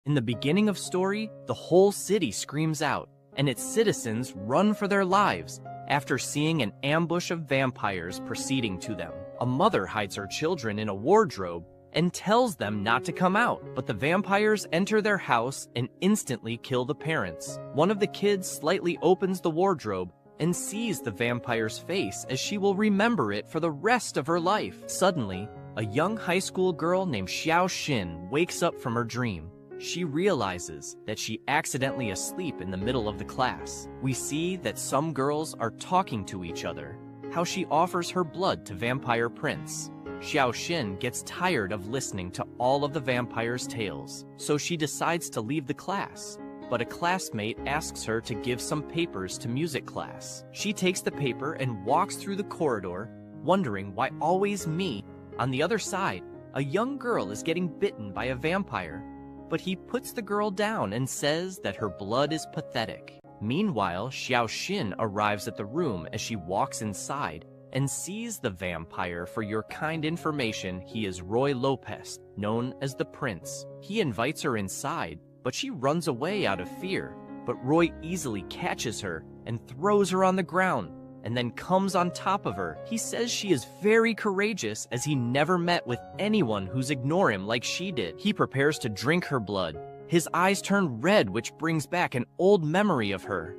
In the beginning of story, the whole city screams out, and its citizens run for their lives after seeing an ambush of vampires proceeding to them. A mother hides her children in a wardrobe and tells them not to come out, but the vampires enter their house and instantly kill the parents. One of the kids slightly opens the wardrobe and sees the vampire's face, as she will remember it for the rest of her life. Suddenly, a young high school girl named Xiao Xin wakes up from her dream. She realizes that she accidentally asleep in the middle of the class. We see that some girls are talking to each other, how she offers her blood to Vampire Prince. Xiao Xin gets tired of listening to all of the vampires' tales, so she decides to leave the class. But a classmate asks her to give some papers to music class. She takes the paper and walks through the corridor, wondering why always me. On the other side, a young girl is getting bitten by a vampire, but he puts the girl down and says that her blood is pathetic. Meanwhile, Xiao Xin arrives at the room as she walks inside and sees the vampire. For your kind information, he is Lopezt, known as the Prince. He invites her inside, but she runs away out of fear. But Roy easily catches her and throws her on the ground, and then comes on top of her. He says she is very courageous, as he never met with anyone who's ignore him like she did. He prepares to drink her blood. His eyes turn red, which brings back an old memory of her.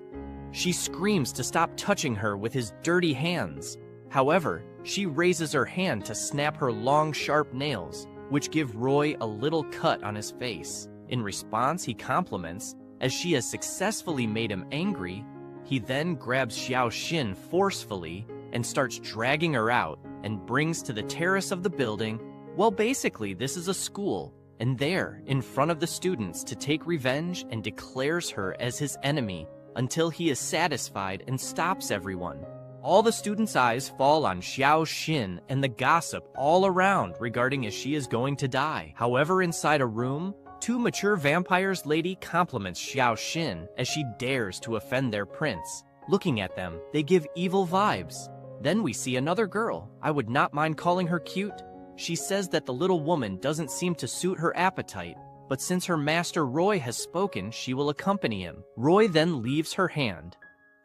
She screams to stop touching her with his dirty hands. However, she raises her hand to snap her long, sharp nails, which give Roy a little cut on his face. In response, he compliments, as she has successfully made him angry. He then grabs Xiao Xin forcefully and starts dragging her out and brings to the terrace of the building. Well, basically, this is a school, and there, in front of the students, to take revenge, and declares her as his enemy until he is satisfied and stops everyone. All the students' eyes fall on Xiao Xin and the gossip all around regarding as she is going to die. However, inside a room, two mature vampires lady compliments Xiao Xin as she dares to offend their prince. Looking at them, they give evil vibes. Then we see another girl. I would not mind calling her cute. She says that the little woman doesn't seem to suit her appetite, but since her master Roy has spoken, she will accompany him. Roy then leaves her hand.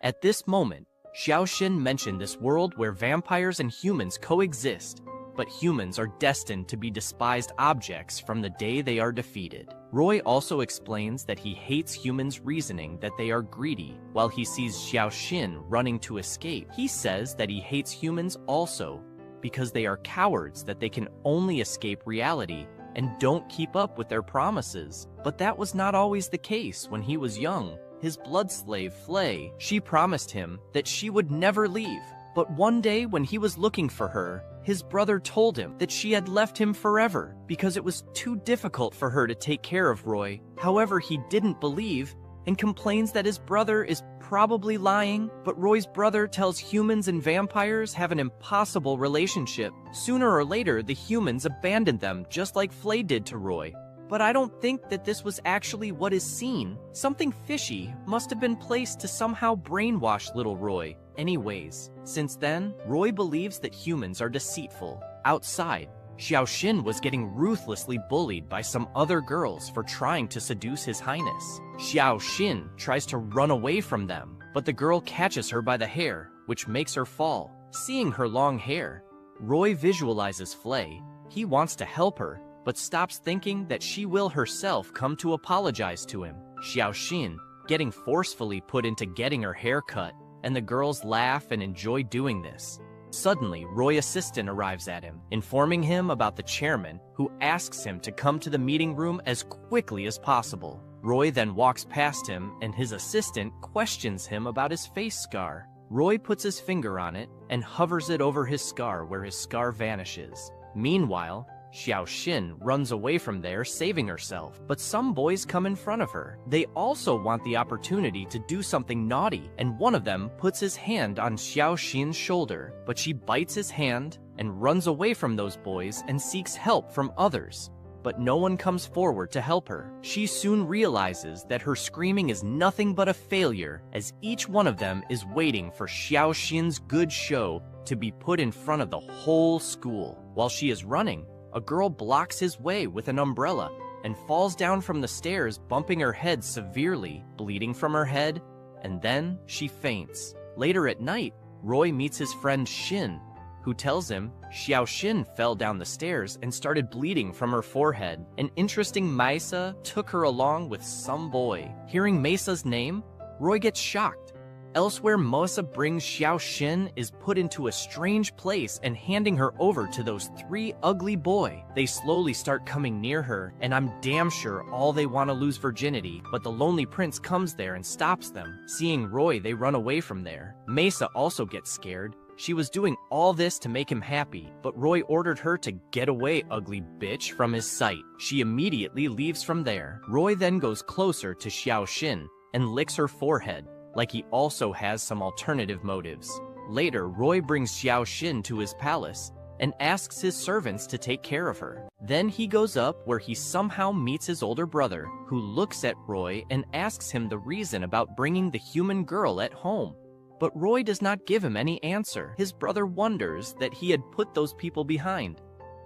At this moment, Xiao Xin mentioned this world where vampires and humans coexist, but humans are destined to be despised objects from the day they are defeated. Roy also explains that he hates humans' reasoning that they are greedy, while he sees Xiao Xin running to escape. He says that he hates humans also because they are cowards, that they can only escape reality and don't keep up with their promises. But that was not always the case. When he was young, his blood slave Flay, she promised him that she would never leave. But one day when he was looking for her, his brother told him that she had left him forever because it was too difficult for her to take care of Roy. However, he didn't believe and complains that his brother is probably lying. But Roy's brother tells humans and vampires have an impossible relationship. Sooner or later, the humans abandoned them, just like Flay did to Roy. But I don't think that this was actually what is seen. Something fishy must have been placed to somehow brainwash little Roy. Anyways, since then, Roy believes that humans are deceitful. Outside, Xiao Xin was getting ruthlessly bullied by some other girls for trying to seduce his highness. Xiao Xin tries to run away from them, but the girl catches her by the hair, which makes her fall. Seeing her long hair, Roy visualizes Flay. He wants to help her, but stops thinking that she will herself come to apologize to him. Xiao Xin getting forcefully put into getting her hair cut, and the girls laugh and enjoy doing this. Suddenly, Roy's assistant arrives at him, informing him about the chairman, who asks him to come to the meeting room as quickly as possible. Roy then walks past him, and his assistant questions him about his face scar. Roy puts his finger on it and hovers it over his scar, where his scar vanishes. Meanwhile, Xiao Xin runs away from there, saving herself, but some boys come in front of her. They also want the opportunity to do something naughty, and one of them puts his hand on Xiao Xin's shoulder, but she bites his hand and runs away from those boys and seeks help from others. But no one comes forward to help her. She soon realizes that her screaming is nothing but a failure, as each one of them is waiting for Xiao Xin's good show to be put in front of the whole school. While she is running, a girl blocks his way with an umbrella, and falls down from the stairs, bumping her head severely, bleeding from her head, and then she faints. Later at night, Roy meets his friend Xin, who tells him Xiao Xin fell down the stairs and started bleeding from her forehead. An interesting Mesa took her along with some boy. Hearing Mesa's name, Roy gets shocked. Elsewhere, Mesa brings Xiao Xin is put into a strange place and handing her over to those three ugly boys. They slowly start coming near her, and I'm damn sure all they want to lose virginity, but the lonely prince comes there and stops them. Seeing Roy, they run away from there. Mesa also gets scared. She was doing all this to make him happy, but Roy ordered her to get away, ugly bitch, from his sight. She immediately leaves from there. Roy then goes closer to Xiao Xin and licks her forehead, like he also has some alternative motives. Later, Roy brings Xiao Xin to his palace and asks his servants to take care of her. Then he goes up where he somehow meets his older brother, who looks at Roy and asks him the reason about bringing the human girl at home. But Roy does not give him any answer. His brother wonders that he had put those people behind.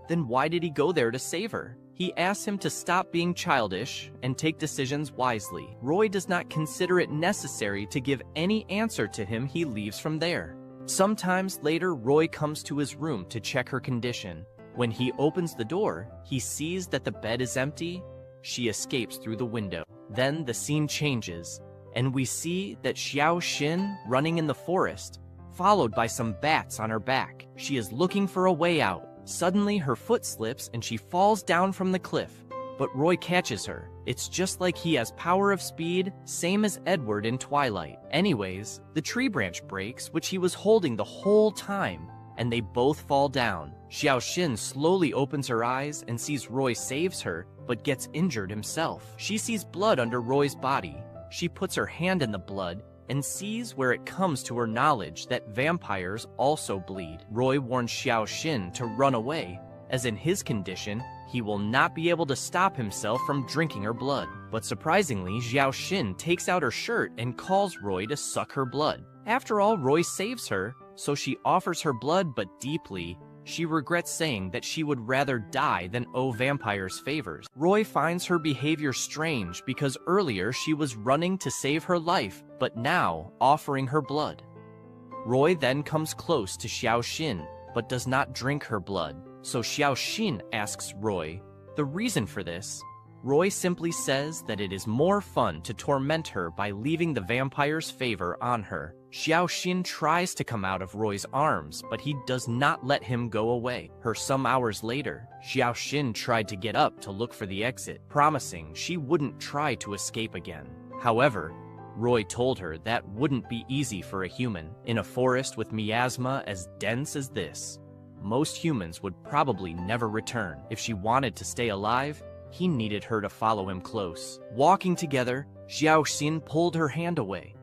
Then why did he go there to save her? He asks him to stop being childish and take decisions wisely. Roy does not consider it necessary to give any answer to him. He leaves from there. Sometimes later, Roy comes to his room to check her condition. When he opens the door, he sees that the bed is empty. She escapes through the window. Then the scene changes, and we see that Xiao Xin running in the forest, followed by some bats on her back. She is looking for a way out. Suddenly, her foot slips and she falls down from the cliff, but Roy catches her. It's just like he has power of speed, same as Edward in Twilight. Anyways, the tree branch breaks, which he was holding the whole time, and they both fall down. Xiao Xin slowly opens her eyes and sees Roy saves her, but gets injured himself. She sees blood under Roy's body. She puts her hand in the blood and sees where it comes to her knowledge that vampires also bleed. Roy warns Xiao Xin to run away, as in his condition, he will not be able to stop himself from drinking her blood. But surprisingly, Xiao Xin takes out her shirt and calls Roy to suck her blood. After all, Roy saves her, so she offers her blood, but deeply, she regrets saying that she would rather die than owe vampires favors. Roy finds her behavior strange because earlier she was running to save her life, but now offering her blood. Roy then comes close to Xiao Xin, but does not drink her blood. So Xiao Xin asks Roy the reason for this. Roy simply says that it is more fun to torment her by leaving the vampire's favor on her. Xiao Xin tries to come out of Roy's arms, but he does not let him go away. Some hours later, Xiao Xin tried to get up to look for the exit, promising she wouldn't try to escape again. However, Roy told her that wouldn't be easy for a human. In a forest with miasma as dense as this, most humans would probably never return. If she wanted to stay alive, he needed her to follow him close. Walking together, Xiao Xin pulled her hand away.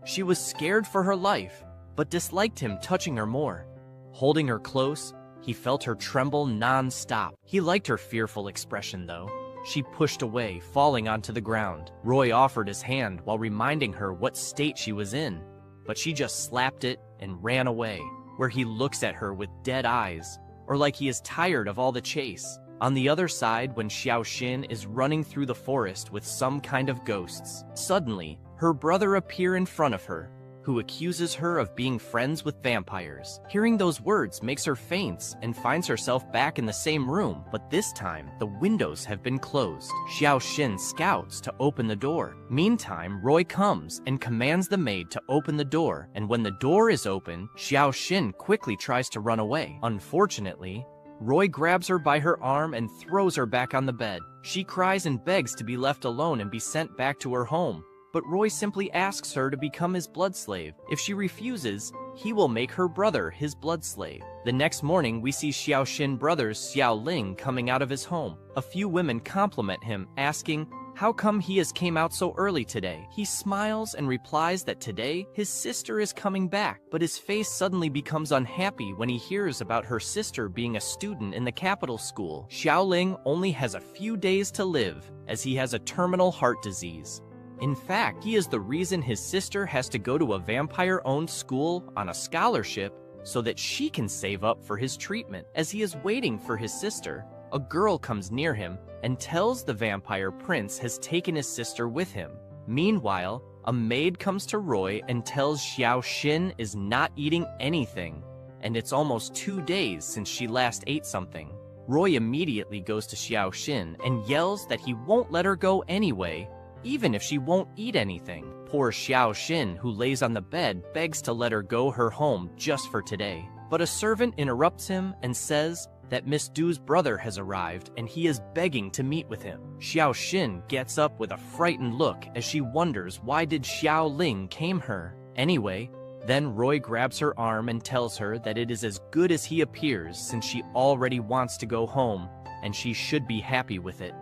She was scared for her life, but disliked him touching her more. Holding her close, he felt her tremble non-stop. He liked her fearful expression, though. She pushed away, falling onto the ground. Roy offered his hand while reminding her what state she was in, but she just slapped it and ran away, where he looks at her with dead eyes, or like he is tired of all the chase. On the other side, when Xiao Xin is running through the forest with some kind of ghosts, suddenly, her brother appears in front of her, who accuses her of being friends with vampires. Hearing those words makes her faints and finds herself back in the same room, but this time, the windows have been closed. Xiao Xin scouts to open the door. Meantime, Roy comes and commands the maid to open the door, and when the door is open, Xiao Xin quickly tries to run away. Unfortunately, Roy grabs her by her arm and throws her back on the bed. She cries and begs to be left alone and be sent back to her home, but Roy simply asks her to become his blood slave. If she refuses, he will make her brother his blood slave. The next morning, we see Xiao Xin brothers Xiao Ling coming out of his home. A few women compliment him, asking how come he came out so early today. He smiles and replies that today his sister is coming back, but his face suddenly becomes unhappy when he hears about her sister being a student in the capital school. Xiao Ling only has a few days to live, as he has a terminal heart disease. In fact, he is the reason his sister has to go to a vampire-owned school on a scholarship so that she can save up for his treatment. As he is waiting for his sister, a girl comes near him and tells the vampire prince has taken his sister with him. Meanwhile, a maid comes to Roy and tells Xiao Xin is not eating anything, and it's almost 2 days since she last ate something. Roy immediately goes to Xiao Xin and yells that he won't let her go anyway, even if she won't eat anything. Poor Xiao Xin, who lays on the bed, begs to let her go her home just for today. But a servant interrupts him and says that Miss Du's brother has arrived and he is begging to meet with him. Xiao Xin gets up with a frightened look as she wonders why did Xiao Ling came her. Anyway, then Roy grabs her arm and tells her that it is as good as he appears since she already wants to go home and she should be happy with it.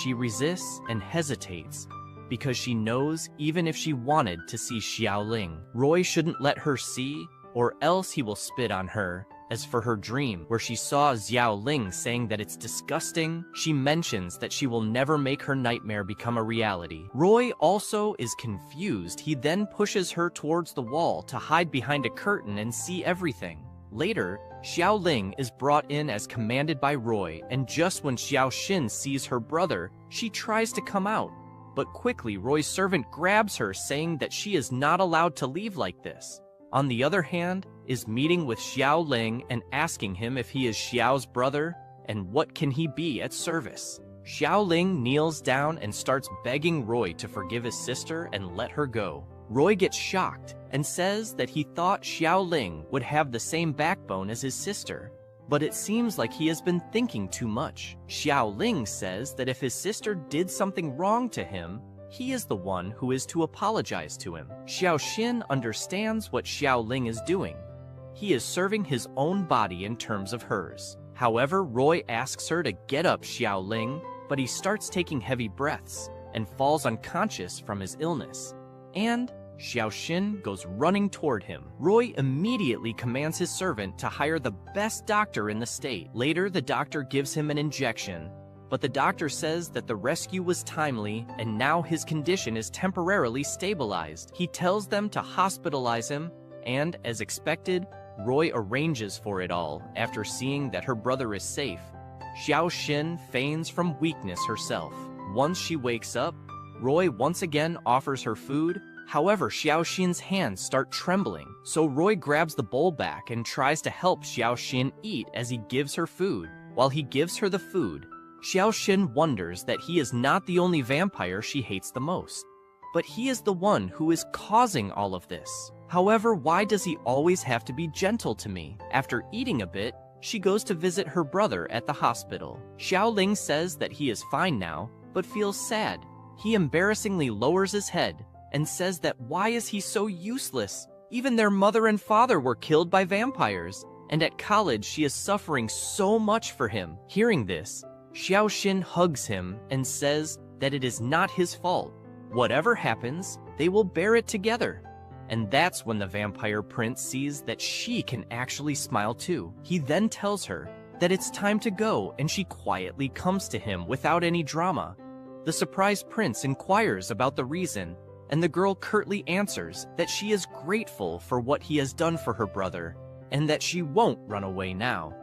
She resists and hesitates because she knows even if she wanted to see Xiao Ling, Roy shouldn't let her see or else he will spit on her. As for her dream, where she saw Xiao Ling saying that it's disgusting, she mentions that she will never make her nightmare become a reality. Roy also is confused. He then pushes her towards the wall to hide behind a curtain and see everything. Later, Xiao Ling is brought in as commanded by Roy, and just when Xiao Xin sees her brother, she tries to come out. But quickly, Roy's servant grabs her, saying that she is not allowed to leave like this. On the other hand, is meeting with Xiao Ling and asking him if he is Xiao's brother and what can he be at service. Xiao Ling kneels down and starts begging Roy to forgive his sister and let her go. Roy gets shocked and says that he thought Xiao Ling would have the same backbone as his sister, but it seems like he has been thinking too much. Xiao Ling says that if his sister did something wrong to him, he is the one who is to apologize to him. Xiao Xin understands what Xiao Ling is doing. He is serving his own body in terms of hers. However, Roy asks her to get up Xiao Ling, but he starts taking heavy breaths and falls unconscious from his illness. And Xiao Xin goes running toward him. Roy immediately commands his servant to hire the best doctor in the state. Later, the doctor gives him an injection, but the doctor says that the rescue was timely and now his condition is temporarily stabilized. He tells them to hospitalize him, and as expected, Roy arranges for it all after seeing that her brother is safe. Xiao Xin feigns from weakness herself. Once she wakes up, Roy once again offers her food. However, Xiao Xin's hands start trembling, so Roy grabs the bowl back and tries to help Xiao Xin eat as he gives her food. While he gives her the food, Xiao Xin wonders that he is not the only vampire she hates the most, but he is the one who is causing all of this. However, why does he always have to be gentle to me? After eating a bit, she goes to visit her brother at the hospital. Xiao Ling says that he is fine now, but feels sad. He embarrassingly lowers his head and says that why is he so useless? Even their mother and father were killed by vampires, and at college she is suffering so much for him. Hearing this, Xiao Xin hugs him and says that it is not his fault. Whatever happens, they will bear it together. And that's when the vampire prince sees that she can actually smile too. He then tells her that it's time to go, and she quietly comes to him without any drama. The surprised prince inquires about the reason, and the girl curtly answers that she is grateful for what he has done for her brother, and that she won't run away now.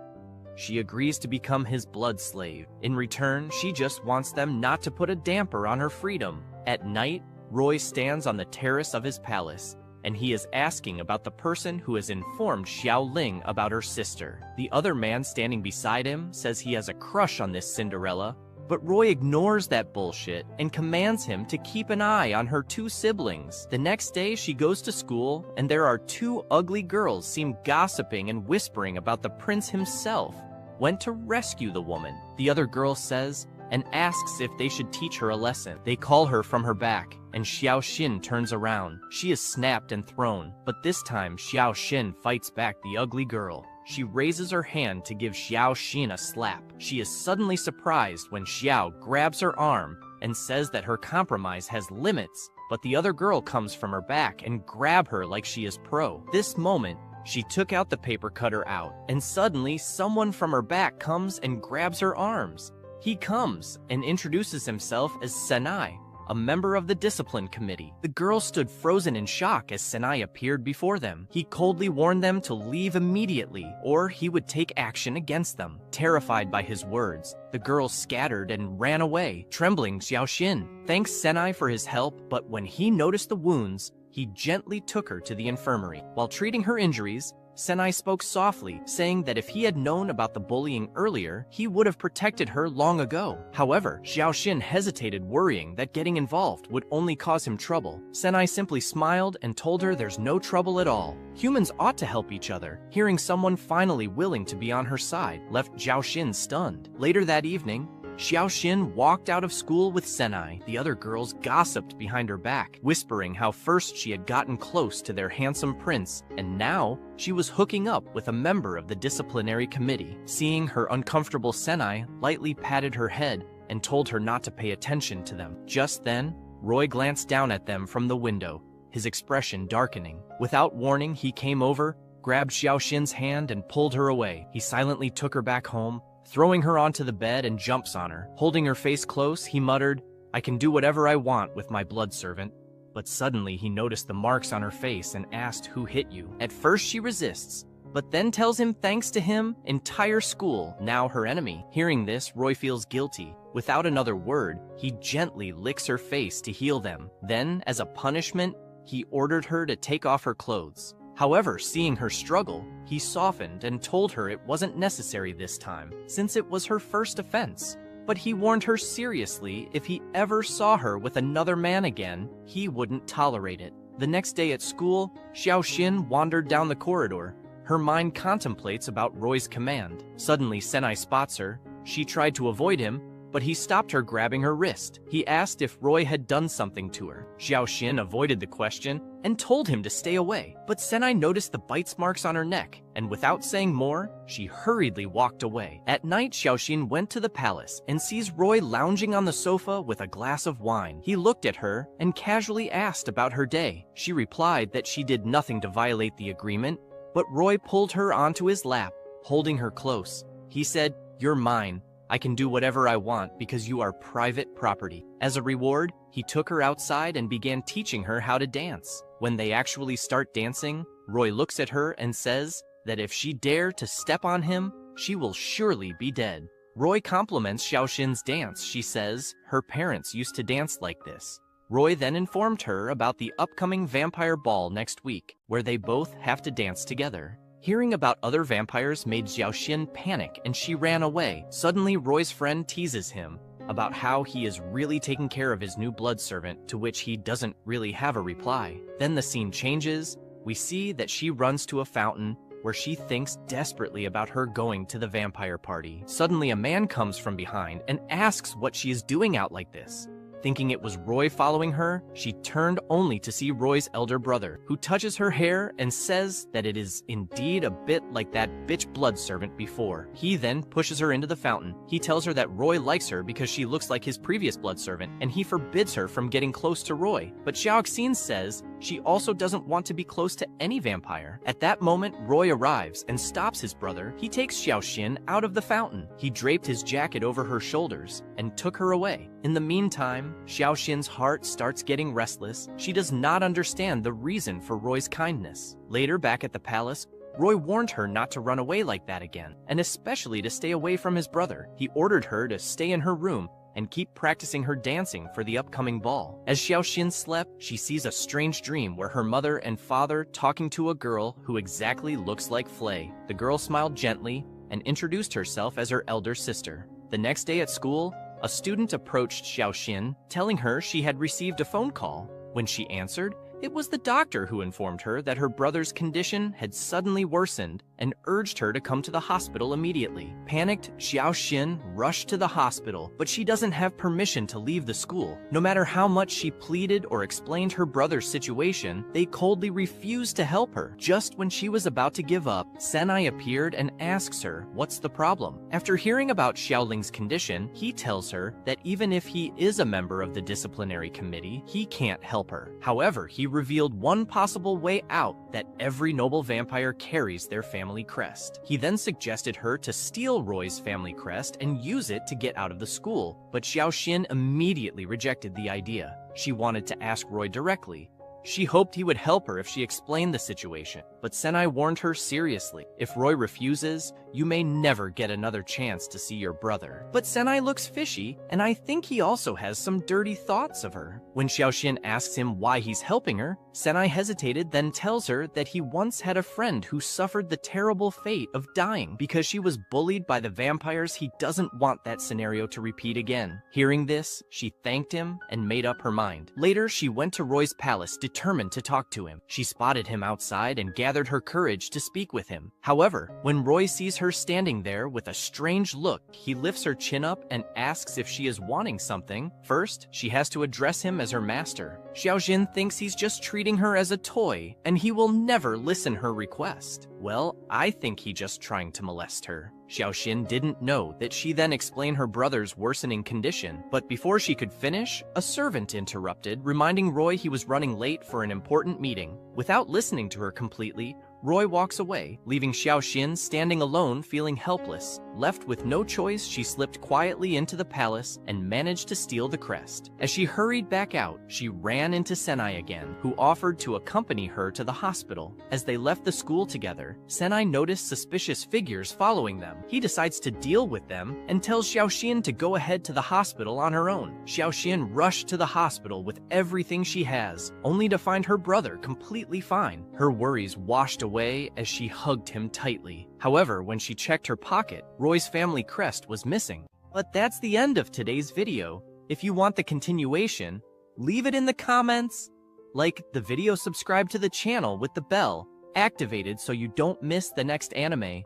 She agrees to become his blood slave. In return, she just wants them not to put a damper on her freedom. At night, Roy stands on the terrace of his palace, and he is asking about the person who has informed Xiao Ling about her sister. The other man standing beside him says he has a crush on this Cinderella, but Roy ignores that bullshit and commands him to keep an eye on her 2 siblings. The next day, she goes to school, and there are 2 ugly girls seen gossiping and whispering about the prince himself went to rescue the woman. The other girl says and asks if they should teach her a lesson. They call her from her back, and Xiao Xin turns around. She is snapped and thrown, but this time Xiao Xin fights back the ugly girl. She raises her hand to give Xiao Xin a slap. She is suddenly surprised when Xiao grabs her arm and says that her compromise has limits, but the other girl comes from her back and grab her like she is pro. This moment, she took out the paper cutter out, and suddenly someone from her back comes and grabs her arms. He comes and introduces himself as Senai. a member of the discipline committee. The girls stood frozen in shock as Senai appeared before them. He coldly warned them to leave immediately, or he would take action against them. Terrified by his words, the girls scattered and ran away, trembling Xiao Xin. Thanks Senai for his help, but when he noticed the wounds, he gently took her to the infirmary. While treating her injuries, Senai spoke softly, saying that if he had known about the bullying earlier, he would have protected her long ago. However, Xiao Xin hesitated, worrying that getting involved would only cause him trouble. Senai simply smiled and told her there's no trouble at all. Humans ought to help each other. Hearing someone finally willing to be on her side left Xiao Xin stunned. Later that evening, Xiao Xin walked out of school with Senai. The other girls gossiped behind her back, whispering how first she had gotten close to their handsome prince, and now she was hooking up with a member of the disciplinary committee. Seeing her uncomfortable, Senai lightly patted her head and told her not to pay attention to them. Just then, Roy glanced down at them from the window, his expression darkening. Without warning, he came over, grabbed Xiao Xin's hand and pulled her away. He silently took her back home, throwing her onto the bed and jumps on her. Holding her face close, he muttered, "I can do whatever I want with my blood servant." But suddenly he noticed the marks on her face and asked who hit you. At first she resists, but then tells him thanks to him, entire school, now her enemy. Hearing this, Roy feels guilty. Without another word, he gently licks her face to heal them. Then, as a punishment, he ordered her to take off her clothes. However, seeing her struggle, he softened and told her it wasn't necessary this time, since it was her first offense. But he warned her seriously if he ever saw her with another man again, he wouldn't tolerate it. The next day at school, Xiao Xin wandered down the corridor. Her mind contemplates about Roy's command. Suddenly, Senai spots her. She tried to avoid him, but he stopped her, grabbing her wrist. He asked if Roy had done something to her. Xiao Xin avoided the question and told him to stay away. But Senai noticed the bite marks on her neck, and without saying more, she hurriedly walked away. At night, Xiao Xin went to the palace and sees Roy lounging on the sofa with a glass of wine. He looked at her and casually asked about her day. She replied that she did nothing to violate the agreement, but Roy pulled her onto his lap, holding her close. He said, "You're mine. I can do whatever I want because you are private property." As a reward, he took her outside and began teaching her how to dance. When they actually start dancing, Roy looks at her and says that if she dare to step on him, she will surely be dead. Roy compliments Xiao Xin's dance. She says her parents used to dance like this. Roy then informed her about the upcoming vampire ball next week, where they both have to dance together. Hearing about other vampires made Xiao Xin panic and she ran away. Suddenly, Roy's friend teases him about how he is really taking care of his new blood servant, to which he doesn't really have a reply. Then the scene changes. We see that she runs to a fountain where she thinks desperately about her going to the vampire party. Suddenly, a man comes from behind and asks what she is doing out like this. Thinking it was Roy following her, she turned only to see Roy's elder brother, who touches her hair and says that it is indeed a bit like that bitch blood servant before. He then pushes her into the fountain. He tells her that Roy likes her because she looks like his previous blood servant, and he forbids her from getting close to Roy. But Xiao Xin says she also doesn't want to be close to any vampire. At that moment, Roy arrives and stops his brother. He takes Xiao Xin out of the fountain. He draped his jacket over her shoulders and took her away. In the meantime, Xiao Xin's heart starts getting restless. She does not understand the reason for Roy's kindness. Later, back at the palace, Roy warned her not to run away like that again, and especially to stay away from his brother. He ordered her to stay in her room and keep practicing her dancing for the upcoming ball. As Xiao Xin slept, she sees a strange dream where her mother and father talking to a girl who exactly looks like Flay. The girl smiled gently and introduced herself as her elder sister. The next day at school, a student approached Xiao Xin, telling her she had received a phone call. When she answered, it was the doctor who informed her that her brother's condition had suddenly worsened and urged her to come to the hospital immediately. Panicked, Xiao Xin rushed to the hospital, but she doesn't have permission to leave the school. No matter how much she pleaded or explained her brother's situation, they coldly refused to help her. Just when she was about to give up, Senai appeared and asks her what's the problem. After hearing about Xiaoling's condition, he tells her that even if he is a member of the disciplinary committee, he can't help her. However, he he revealed one possible way out: that every noble vampire carries their family crest. He then suggested her to steal Roy's family crest and use it to get out of the school, but Xiao Xin immediately rejected the idea. She wanted to ask Roy directly. She hoped he would help her if she explained the situation, but Senai warned her seriously. If Roy refuses, you may never get another chance to see your brother. But Senai looks fishy, and I think he also has some dirty thoughts of her. When Xiao Xin asks him why he's helping her, Senai hesitated, then tells her that he once had a friend who suffered the terrible fate of dying because she was bullied by the vampires. He doesn't want that scenario to repeat again. Hearing this, she thanked him and made up her mind. Later, she went to Roy's palace, determined to talk to him. She spotted him outside and gathered her courage to speak with him. However, when Roy sees her standing there with a strange look, he lifts her chin up and asks if she is wanting something. First, she has to address him as her master. Xiao Xin thinks he's just treating her as a toy, and he will never listen her request. Well, I think he's just trying to molest her. Xiao Xin didn't know that she then explained her brother's worsening condition, but before she could finish, a servant interrupted, reminding Roy he was running late for an important meeting. Without listening to her completely, Roy walks away, leaving Xiao Xin standing alone, feeling helpless. Left with no choice, she slipped quietly into the palace and managed to steal the crest. As she hurried back out, she ran into Senai again, who offered to accompany her to the hospital. As they left the school together, Senai noticed suspicious figures following them. He decides to deal with them and tells Xiao Xin to go ahead to the hospital on her own. Xiao Xin rushed to the hospital with everything she has, only to find her brother completely fine. Her worries washed away as she hugged him tightly. However, when she checked her pocket, Roy's family crest was missing. But that's the end of today's video. If you want the continuation, leave it in the comments. Like the video, subscribe to the channel with the bell activated so you don't miss the next anime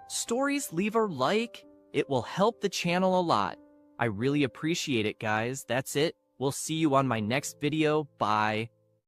stories. Leave a like, it will help the channel a lot. I really appreciate it, guys. That's it. We'll see you on my next video. Bye.